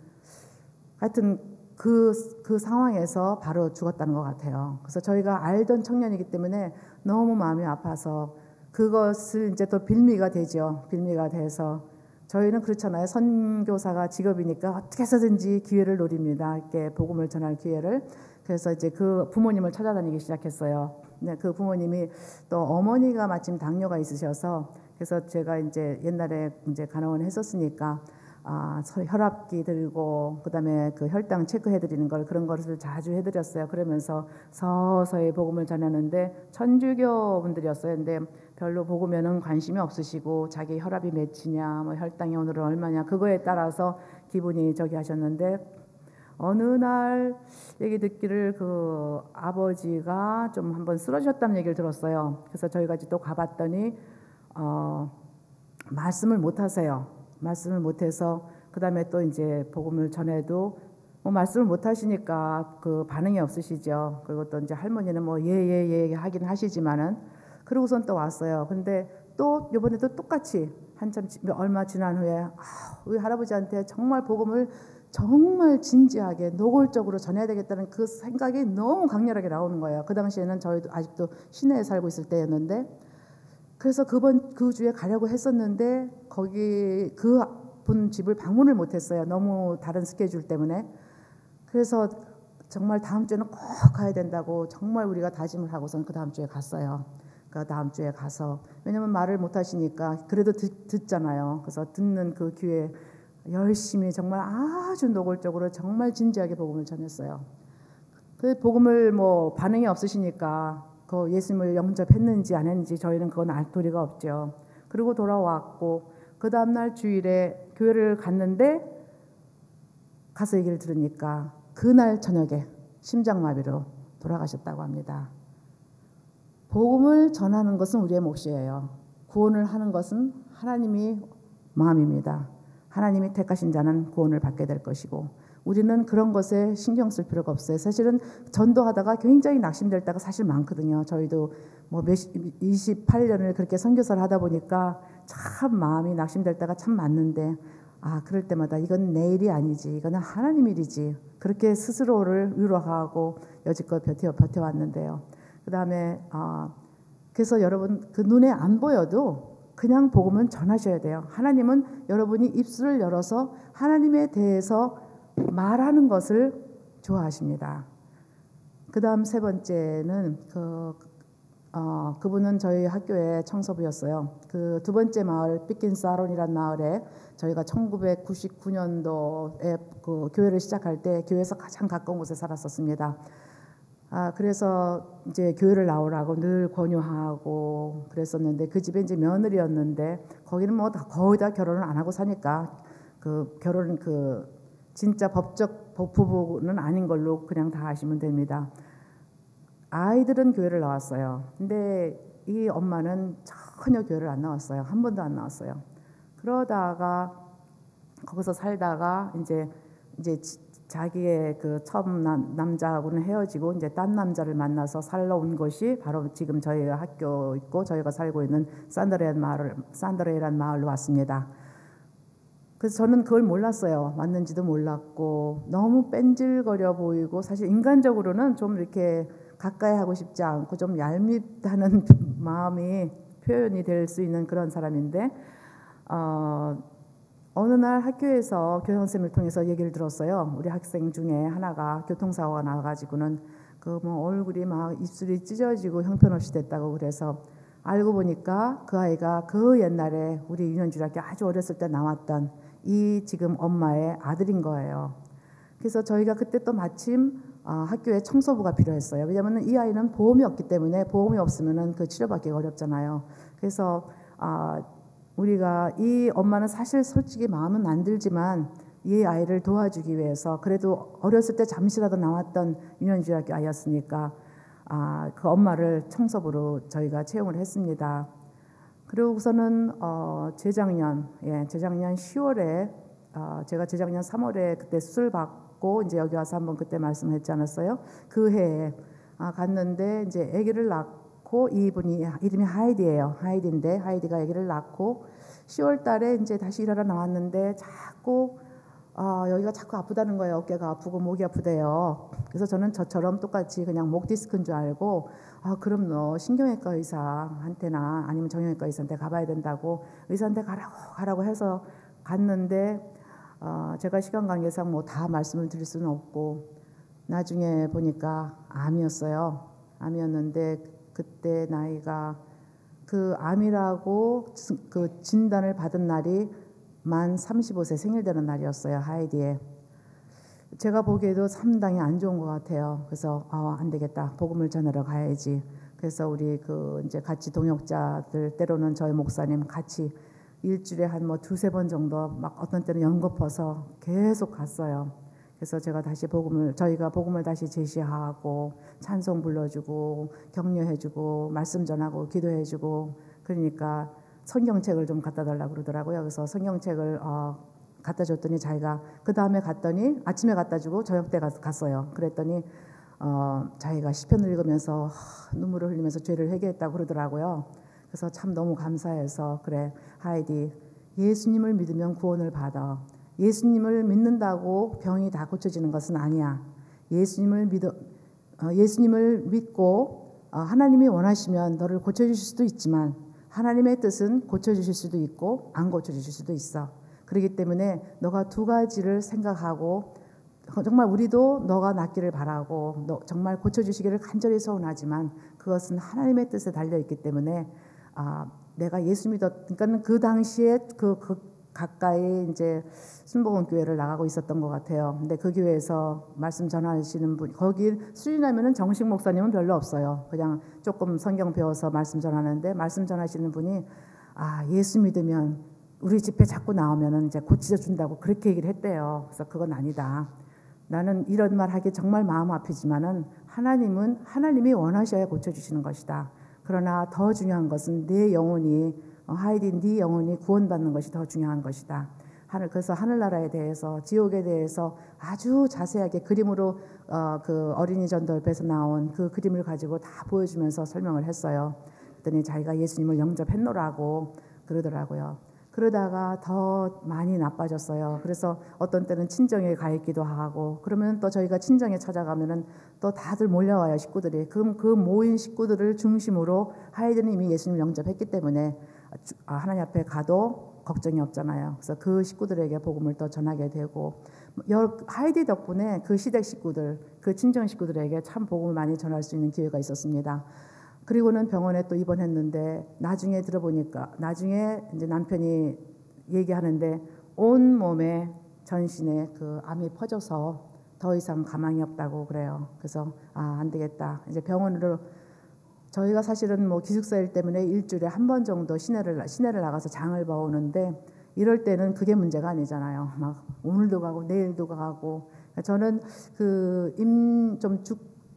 하여튼 그 상황에서 바로 죽었다는 것 같아요. 그래서 저희가 알던 청년이기 때문에 너무 마음이 아파서 그것을 이제 또 빌미가 되죠. 빌미가 돼서 저희는 그렇잖아요. 선교사가 직업이니까 어떻게 해서든지 기회를 노립니다. 이렇게 복음을 전할 기회를. 그래서 이제 그 부모님을 찾아다니기 시작했어요. 네, 그 부모님이 또 어머니가 마침 당뇨가 있으셔서 그래서 제가 이제 옛날에 이제 간호원 했었으니까 혈압기 들고 그다음에 그 혈당 체크해드리는 걸 그런 것을 자주 해드렸어요. 그러면서 서서히 복음을 전하는데 천주교 분들이었어요. 근데 별로 복음에는 관심이 없으시고 자기 혈압이 몇이냐, 뭐 혈당이 오늘은 얼마냐 그거에 따라서 기분이 저기 하셨는데 어느 날 얘기 듣기를 그 아버지가 좀 한번 쓰러지셨다는 얘기를 들었어요. 그래서 저희가 이제 또 가봤더니 말씀을 못 하세요. 말씀을 못해서 그 다음에 또 이제 복음을 전해도 뭐 말씀을 못 하시니까 그 반응이 없으시죠. 그리고 또 이제 할머니는 뭐 예 하긴 하시지만은 그러고선 또 왔어요. 근데 또 이번에도 똑같이 한참 얼마 지난 후에 우리 할아버지한테 정말 복음을 정말 진지하게 노골적으로 전해야 되겠다는 그 생각이 너무 강렬하게 나오는 거예요. 그 당시에는 저희도 아직도 시내에 살고 있을 때였는데 그래서 그 주에 가려고 했었는데 거기 그분 집을 방문을 못했어요. 너무 다른 스케줄 때문에. 그래서 정말 다음 주에는 꼭 가야 된다고 정말 우리가 다짐을 하고선 그 다음 주에 갔어요. 그 다음 주에 가서 왜냐면 말을 못 하시니까 그래도 듣잖아요. 그래서 듣는 그 기회 열심히 정말 아주 노골적으로 정말 진지하게 복음을 전했어요. 그 복음을 뭐 반응이 없으시니까 그 예수님을 영접했는지 안 했는지 저희는 그건 알 도리가 없죠. 그리고 돌아왔고 그 다음날 주일에 교회를 갔는데 가서 얘기를 들으니까 그날 저녁에 심장마비로 돌아가셨다고 합니다. 복음을 전하는 것은 우리의 몫이에요. 구원을 하는 것은 하나님이 마음입니다. 하나님이 택하신 자는 구원을 받게 될 것이고 우리는 그런 것에 신경 쓸 필요가 없어요. 사실은 전도하다가 굉장히 낙심될 때가 사실 많거든요. 저희도 뭐 28년을 그렇게 선교사를 하다 보니까 참 마음이 낙심될 때가 참 많는데 그럴 때마다 이건 내 일이 아니지, 이거는 하나님 일이지, 그렇게 스스로를 위로하고 여지껏 버텨왔는데요. 그 다음에 그래서 여러분 그 눈에 안 보여도 그냥 복음은 전하셔야 돼요. 하나님은 여러분이 입술을 열어서 하나님에 대해서 말하는 것을 좋아하십니다. 그 다음 세 번째는 그분은 저희 학교의 청소부였어요. 그 두 번째 마을 삐킨사론이라는 마을에 저희가 1999년도에 그 교회를 시작할 때 교회에서 가장 가까운 곳에 살았었습니다. 그래서 이제 교회를 나오라고 늘 권유하고 그랬었는데 그 집에 이제 며느리였는데 거기는 뭐 거의 다 결혼을 안 하고 사니까 그 결혼 진짜 법적 부부는 아닌 걸로 그냥 다 아시면 됩니다. 아이들은 교회를 나왔어요. 근데 이 엄마는 전혀 교회를 안 나왔어요. 한 번도 안 나왔어요. 그러다가 거기서 살다가 이제 자기의 그 처음 남자하고는 헤어지고 이제 딴 남자를 만나서 살러 온 곳이 바로 지금 저희가 학교 있고 저희가 살고 있는 산드레이라는 마을로 왔습니다. 그래서 저는 그걸 몰랐어요. 왔는지도 몰랐고 너무 뺀질거려 보이고 사실 인간적으로는 좀 이렇게 가까이 하고 싶지 않고 좀 얄밉다는 마음이 표현이 될 수 있는 그런 사람인데 어느 날 학교에서 교장 선생님을 통해서 얘기를 들었어요. 우리 학생 중에 하나가 교통사고가 나가지고는 그 뭐 얼굴이 막 입술이 찢어지고 형편없이 됐다고 그래서 알고 보니까 그 아이가 그 옛날에 우리 유년주일학교 아주 어렸을 때 나왔던 이 지금 엄마의 아들인 거예요. 그래서 저희가 그때 또 마침 학교에 청소부가 필요했어요. 왜냐하면 이 아이는 보험이 없기 때문에 보험이 없으면은 그 치료받기가 어렵잖아요. 그래서 우리가 이 엄마는 사실 솔직히 마음은 안 들지만 이 아이를 도와주기 위해서 그래도 어렸을 때 잠시라도 나왔던 유년주일학교 아이였으니까 그 엄마를 청소부로 저희가 채용을 했습니다. 그리고서는 재작년 10월에 제가 재작년 3월에 그때 수술 받고 이제 여기 와서 한번 그때 말씀했지 않았어요? 그 해에 갔는데 이제 아기를 낳고 이분이 이름이 하이디예요. 하이디인데 하이디가 아기를 낳고 10월 달에 이제 다시 일하러 나왔는데 자꾸 여기가 자꾸 아프다는 거예요. 어깨가 아프고 목이 아프대요. 그래서 저는 저처럼 똑같이 그냥 목 디스크인 줄 알고 그럼 너 신경외과 의사한테나 아니면 정형외과 의사한테 가봐야 된다고 의사한테 가라고 해서 갔는데 제가 시간 관계상 뭐 다 말씀을 드릴 수는 없고 나중에 보니까 암이었어요. 암이었는데 그때 나이가 그 암이라고 그 진단을 받은 날이 만 35세 생일 되는 날이었어요. 하이디에. 제가 보기에도 상당히 안 좋은 것 같아요. 그래서 안 되겠다. 복음을 전하러 가야지. 그래서 우리 그 이제 같이 동역자들 때로는 저희 목사님 같이 일주일에 한 뭐 두세 번 정도 막 어떤 때는 연거퍼서 계속 갔어요. 그래서 제가 다시 저희가 복음을 다시 제시하고 찬송 불러주고 격려해주고 말씀 전하고 기도해주고 그러니까 성경책을 좀 갖다 달라고 그러더라고요. 그래서 성경책을 갖다 줬더니 자기가 그 다음에 갔더니 아침에 갖다 주고 저녁 때 갔어요. 그랬더니 자기가 시편 읽으면서 눈물을 흘리면서 죄를 회개했다고 그러더라고요. 그래서 참 너무 감사해서 그래 하이디 예수님을 믿으면 구원을 받아. 예수님을 믿는다고 병이 다 고쳐지는 것은 아니야. 예수님을 믿고 하나님이 원하시면 너를 고쳐주실 수도 있지만 하나님의 뜻은 고쳐주실 수도 있고 안 고쳐주실 수도 있어. 그렇기 때문에 너가 두 가지를 생각하고 정말 우리도 너가 낫기를 바라고 너 정말 고쳐주시기를 간절히 소원하지만 그것은 하나님의 뜻에 달려있기 때문에 내가 예수 믿었 그러니까 그 당시에 가까이 이제 순복음 교회를 나가고 있었던 것 같아요. 근데 그 교회에서 말씀 전하시는 분, 거기 수리나면은 정식 목사님은 별로 없어요. 그냥 조금 성경 배워서 말씀 전하는데, 말씀 전하시는 분이 예수 믿으면 우리 집회 자꾸 나오면은 이제 고치져 준다고 그렇게 얘기를 했대요. 그래서 그건 아니다. 나는 이런 말 하기 정말 마음 아프지만은 하나님이 원하셔야 고쳐주시는 것이다. 그러나 더 중요한 것은 내 영혼이, 하이디 네 영혼이 구원받는 것이 더 중요한 것이다. 그래서 하늘나라에 대해서, 지옥에 대해서 아주 자세하게 그림으로 그 어린이 전도협에서 나온 그 그림을 가지고 다 보여주면서 설명을 했어요. 그랬더니 자기가 예수님을 영접했노라고 그러더라고요. 그러다가 더 많이 나빠졌어요. 그래서 어떤 때는 친정에 가 있기도 하고, 그러면 또 저희가 친정에 찾아가면은 또 다들 몰려와요, 식구들이. 그 모인 식구들을 중심으로 하이드는 이미 예수님을 영접했기 때문에 하나님 앞에 가도 걱정이 없잖아요. 그래서 그 식구들에게 복음을 또 전하게 되고, 하이디 덕분에 그 시댁 식구들, 그 친정 식구들에게 참 복음을 많이 전할 수 있는 기회가 있었습니다. 그리고는 병원에 또 입원했는데, 나중에 들어보니까, 나중에 이제 남편이 얘기하는데 온 몸에 전신에 그 암이 퍼져서 더 이상 가망이 없다고 그래요. 그래서 안 되겠다. 이제 병원으로, 저희가 사실은 뭐 기숙사일 때문에 일주일에 한 번 정도 시내를 나가서 장을 봐오는데, 이럴 때는 그게 문제가 아니잖아요. 막 오늘도 가고 내일도 가고. 저는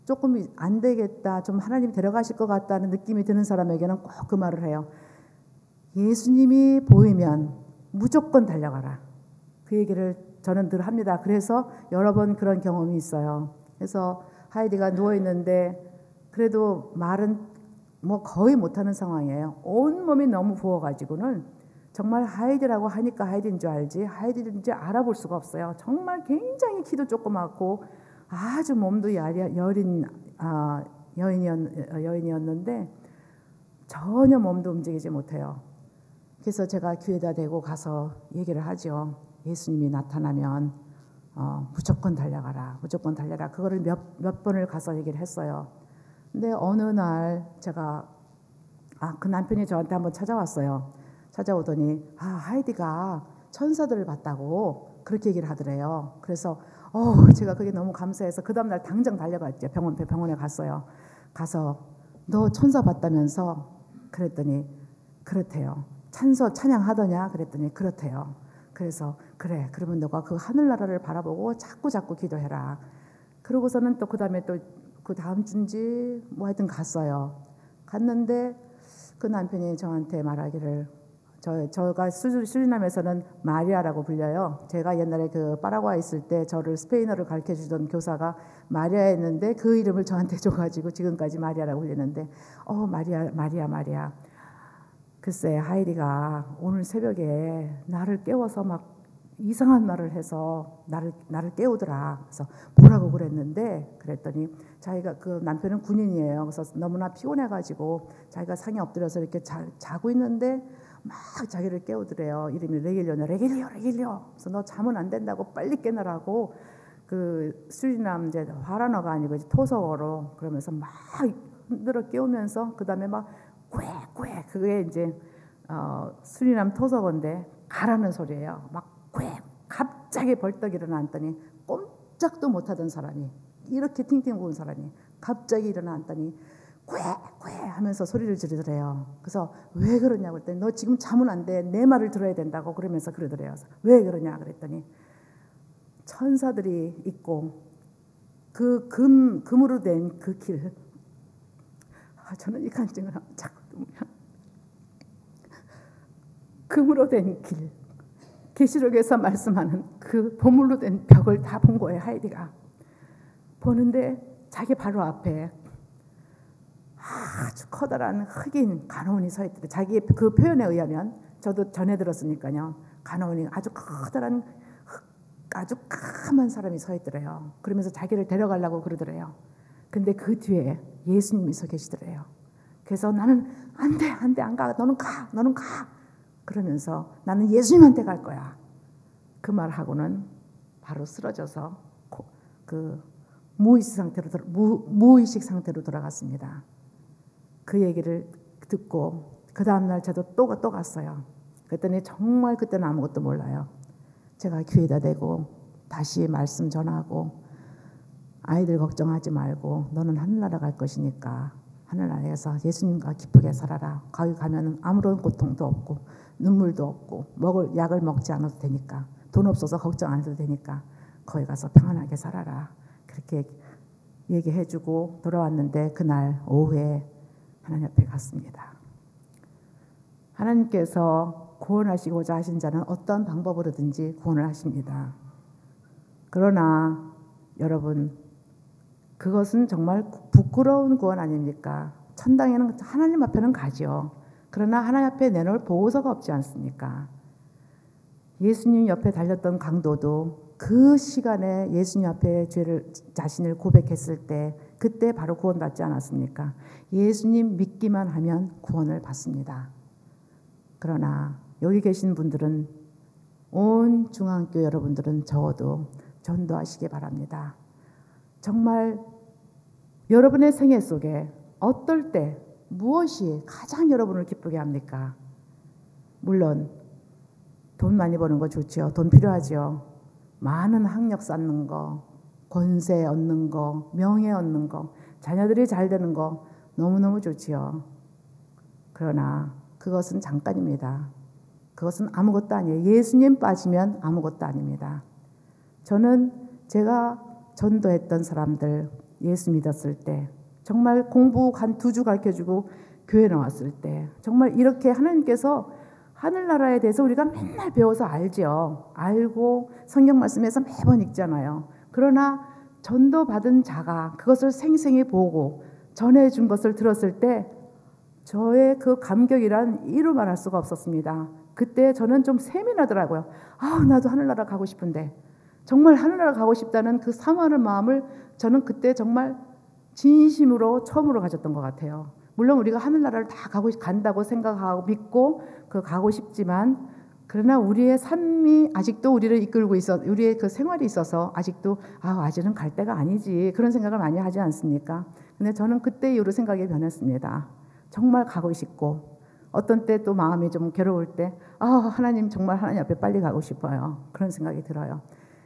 조금 안 되겠다, 좀 하나님 데려가실 것 같다는 느낌이 드는 사람에게는 꼭 그 말을 해요. 예수님이 보이면 무조건 달려가라. 그 얘기를 저는 늘 합니다. 그래서 여러 번 그런 경험이 있어요. 그래서 하이디가 누워있는데 그래도 말은 뭐 거의 못하는 상황이에요. 온몸이 너무 부어가지고는 정말 하이디라고 하니까 하이디인 줄 알지 하이디인지 알아볼 수가 없어요. 정말 굉장히 키도 조그맣고 아주 몸도 여린 여인이었는데 전혀 몸도 움직이지 못해요. 그래서 제가 귀에다 대고 가서 얘기를 하죠. 예수님이 나타나면 무조건 달려가라, 무조건 달려라. 그거를 몇 번을 가서 얘기를 했어요. 근데 어느 날 제가 그 남편이 저한테 한번 찾아왔어요. 찾아오더니 하이디가 천사들을 봤다고 그렇게 얘기를 하더래요. 그래서 제가 그게 너무 감사해서 그 다음날 당장 달려갔죠. 병원에 갔어요. 가서 너 천사 봤다면서? 그랬더니 그렇대요. 찬양하더냐? 그랬더니 그렇대요. 그래서 그래, 그러면 너가 그 하늘나라를 바라보고 자꾸 기도해라. 그러고서는 또 그 다음에 또 그 다음 주인지 뭐 하여튼 갔어요. 갔는데 그 남편이 저한테 말하기를, 저가 수리남에서는 마리아라고 불려요. 제가 옛날에 그 파라과이 있을 때 저를 스페인어를 가르쳐 주던 교사가 마리아였는데 그 이름을 저한테 줘가지고 지금까지 마리아라고 불리는데, 마리아. 글쎄, 하이디가 오늘 새벽에 나를 깨워서 막 이상한 말을 해서 나를 깨우더라. 그래서 뭐라고 그랬는데, 그랬더니 자기가, 그 남편은 군인이에요. 그래서 너무나 피곤해가지고 자기가 상에 엎드려서 이렇게 자고 있는데 막 자기를 깨우더래요. 이름이 레길리오. 그래서 너 자면 안 된다고, 빨리 깨느라고. 그 수리남 이제 화란어가 아니고 이제 토속어로 그러면서 막 흔들어 깨우면서, 그 다음에 막 꽥꽥, 그게 이제 수리남 토속어인데 가라는 소리예요. 막 꽥, 갑자기 벌떡 일어났더니 꼼짝도 못하던 사람이, 이렇게 팅팅 부은 사람이 갑자기 일어났더니 꽥꽥 하면서 소리를 지르더래요. 그래서 왜 그러냐고 그랬더니 너 지금 자면 안 돼, 내 말을 들어야 된다고 그러면서 그러더래요. 왜 그러냐 그랬더니 천사들이 있고 그 금으로 된 그 길, 저는 이 간증을 자꾸 금으로 된 길, 계시록에서 말씀하는 그 보물로 된 벽을 다 본 거예요. 하이디가 보는데 자기 바로 앞에 아주 커다란 흑인 간호원이 서 있더래. 자기의 그 표현에 의하면, 저도 전해 들었으니까요, 간호원이 아주 커다란 아주 까만 사람이 서 있더래요. 그러면서 자기를 데려가려고 그러더래요. 근데 그 뒤에 예수님이 서 계시더래요. 그래서 나는 안 돼, 안 가, 너는 가 그러면서 나는 예수님한테 갈 거야. 그 말하고는 바로 쓰러져서 그 무의식 상태로 돌아갔습니다. 그 얘기를 듣고 그 다음날 저도 또 갔어요. 그랬더니 정말 그때는 아무것도 몰라요. 제가 귀에다 대고 다시 말씀 전하고 아이들 걱정하지 말고 너는 하늘나라 갈 것이니까 하늘나라에서 예수님과 기쁘게 살아라. 거기 가면 아무런 고통도 없고 눈물도 없고 먹을 약을 먹지 않아도 되니까 돈 없어서 걱정 안 해도 되니까 거기 가서 평안하게 살아라. 그렇게 얘기해주고 돌아왔는데 그날 오후에 하나님 앞에 갔습니다. 하나님께서 구원하시고자 하신 자는 어떤 방법으로든지 구원을 하십니다. 그러나 여러분 그것은 정말 부끄러운 구원 아닙니까? 천당에는 하나님 앞에는 가죠. 그러나 하나님 앞에 내놓을 보호서가 없지 않습니까? 예수님 옆에 달렸던 강도도 그 시간에 예수님 앞에 자신을 고백했을 때 그때 바로 구원받지 않았습니까? 예수님 믿기만 하면 구원을 받습니다. 그러나 여기 계신 분들은 온 중앙교 여러분들은 적어도 전도하시기 바랍니다. 정말 여러분의 생애 속에 어떨 때 무엇이 가장 여러분을 기쁘게 합니까? 물론 돈 많이 버는 거 좋죠. 돈 필요하죠. 많은 학력 쌓는 거, 권세 얻는 거, 명예 얻는 거, 자녀들이 잘 되는 거 너무너무 좋지요. 그러나 그것은 잠깐입니다. 그것은 아무것도 아니에요. 예수님 빠지면 아무것도 아닙니다. 저는 제가 전도했던 사람들 예수 믿었을 때 정말 공부 한 2주 가르쳐주고 교회 나왔을 때 정말 이렇게 하나님께서 하늘나라에 대해서 우리가 맨날 배워서 알죠. 알고 성경 말씀에서 매번 읽잖아요. 그러나 전도받은 자가 그것을 생생히 보고 전해준 것을 들었을 때 저의 그 감격이란 이루 말할 수가 없었습니다. 그때 저는 좀 셈이 나더라고요. 나도 하늘나라 가고 싶은데 정말 하늘나라 가고 싶다는 그 사모하는 마음을 저는 그때 정말 진심으로 처음으로 가졌던 것 같아요. 물론 우리가 하늘나라를 다 간다고 생각하고 믿고 가고 싶지만 그러나 우리의 삶이 아직도 우리를 이끌고 있어 우리의 그 생활이 있어서 아직도 아직은 갈 때가 아니지 그런 생각을 많이 하지 않습니까? 근데 저는 그때 이후로 생각이 변했습니다. 정말 가고 싶고 어떤 때 또 마음이 좀 괴로울 때 하나님 정말 하나님 앞에 빨리 가고 싶어요. 그런 생각이 들어요.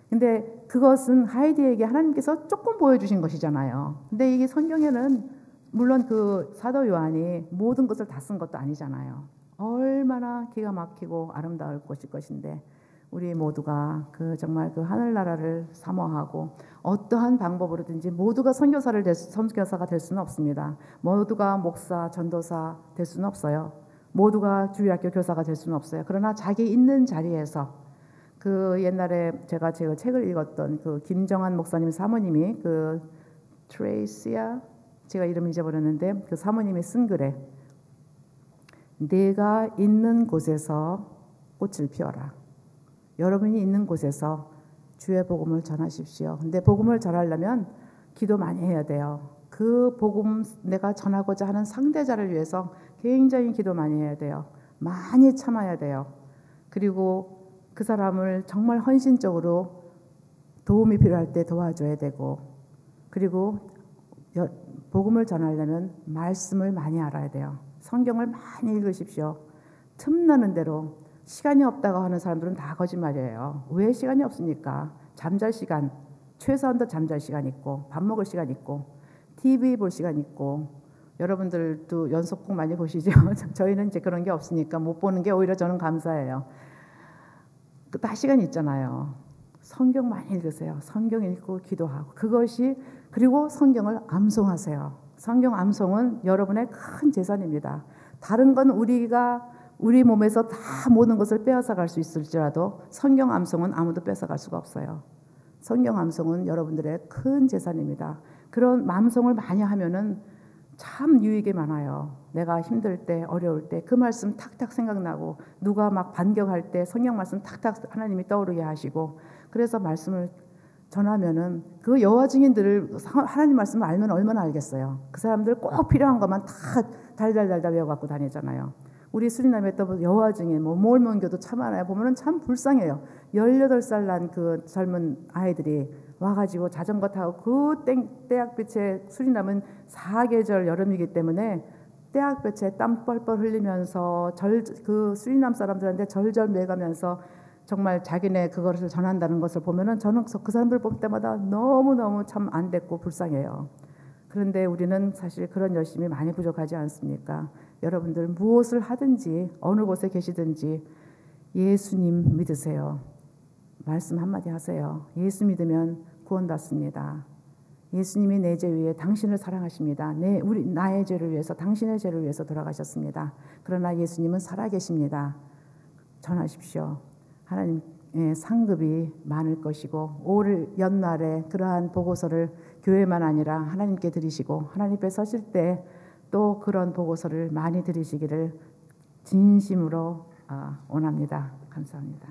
근데 그것은 하이디에게 하나님께서 조금 보여주신 것이잖아요. 근데 이게 성경에는 물론 그 사도 요한이 모든 것을 다 쓴 것도 아니잖아요. 얼마나 기가 막히고 아름다울 것인데 우리 모두가 정말 그 하늘나라를 사모하고 어떠한 방법으로든지 모두가 선교사가 될 수는 없습니다. 모두가 목사, 전도사 될 수는 없어요. 모두가 주일학교 교사가 될 수는 없어요. 그러나 자기 있는 자리에서 옛날에 제가 책을 읽었던 김정한 목사님 사모님이 트레이시아 제가 이름을 잊어버렸는데 그 사모님이 쓴 글에 내가 있는 곳에서 꽃을 피워라. 여러분이 있는 곳에서 주의 복음을 전하십시오. 근데 복음을 전하려면 기도 많이 해야 돼요. 그 복음 내가 전하고자 하는 상대자를 위해서 굉장히 기도 많이 해야 돼요. 많이 참아야 돼요. 그리고 그 사람을 정말 헌신적으로 도움이 필요할 때 도와줘야 되고 그리고 복음을 전하려면 말씀을 많이 알아야 돼요. 성경을 많이 읽으십시오. 틈나는 대로 시간이 없다고 하는 사람들은 다 거짓말이에요. 왜 시간이 없습니까? 잠잘 시간, 최소한도 잠잘 시간 있고 밥 먹을 시간 있고 TV 볼 시간 있고 여러분들도 연속극 많이 보시죠? 저희는 이제 그런 게 없으니까 못 보는 게 오히려 저는 감사해요. 다 시간이 있잖아요. 성경 많이 읽으세요. 성경 읽고 기도하고 그리고 성경을 암송하세요. 성경 암송은 여러분의 큰 재산입니다. 다른 건 우리 몸에서 다 모든 것을 빼앗아갈 수 있을지라도 성경 암송은 아무도 뺏어갈 수가 없어요. 성경 암송은 여러분들의 큰 재산입니다. 그런 암송을 많이 하면은 참 유익이 많아요. 내가 힘들 때 어려울 때 그 말씀 탁탁 생각나고 누가 막 반격할 때 성경 말씀 탁탁 하나님이 떠오르게 하시고 그래서 말씀을 전하면은 그 여호와 증인들을 하나님 말씀을 알면 얼마나 알겠어요. 그 사람들 꼭 필요한 것만 다 달달달달 외워갖고 다니잖아요. 우리 수리남에 또 여호와 증인 몰몬교도 참 많아요. 보면은 참 불쌍해요. 18살 난 그 젊은 아이들이 와가지고 자전거 타고 그 땡약빛에 수리남은 4계절 여름이기 때문에 떼약볕에 땀 뻘뻘 흘리면서 그 수리남 사람들한테 절절매가면서 정말 자기네 그것을 전한다는 것을 보면은 저는 그 사람들 볼 때마다 너무너무 참 안 됐고 불쌍해요. 그런데 우리는 사실 그런 열심이 많이 부족하지 않습니까? 여러분들 무엇을 하든지 어느 곳에 계시든지 예수님 믿으세요. 말씀 한마디 하세요. 예수 믿으면 구원받습니다. 예수님이 내 죄 위에 당신을 사랑하십니다. 나의 죄를 위해서, 당신의 죄를 위해서 돌아가셨습니다. 그러나 예수님은 살아계십니다. 전하십시오. 하나님의 상급이 많을 것이고 올 연말에 그러한 보고서를 교회만 아니라 하나님께 드리시고 하나님 앞에 서실 때 또 그런 보고서를 많이 드리시기를 진심으로 원합니다. 감사합니다.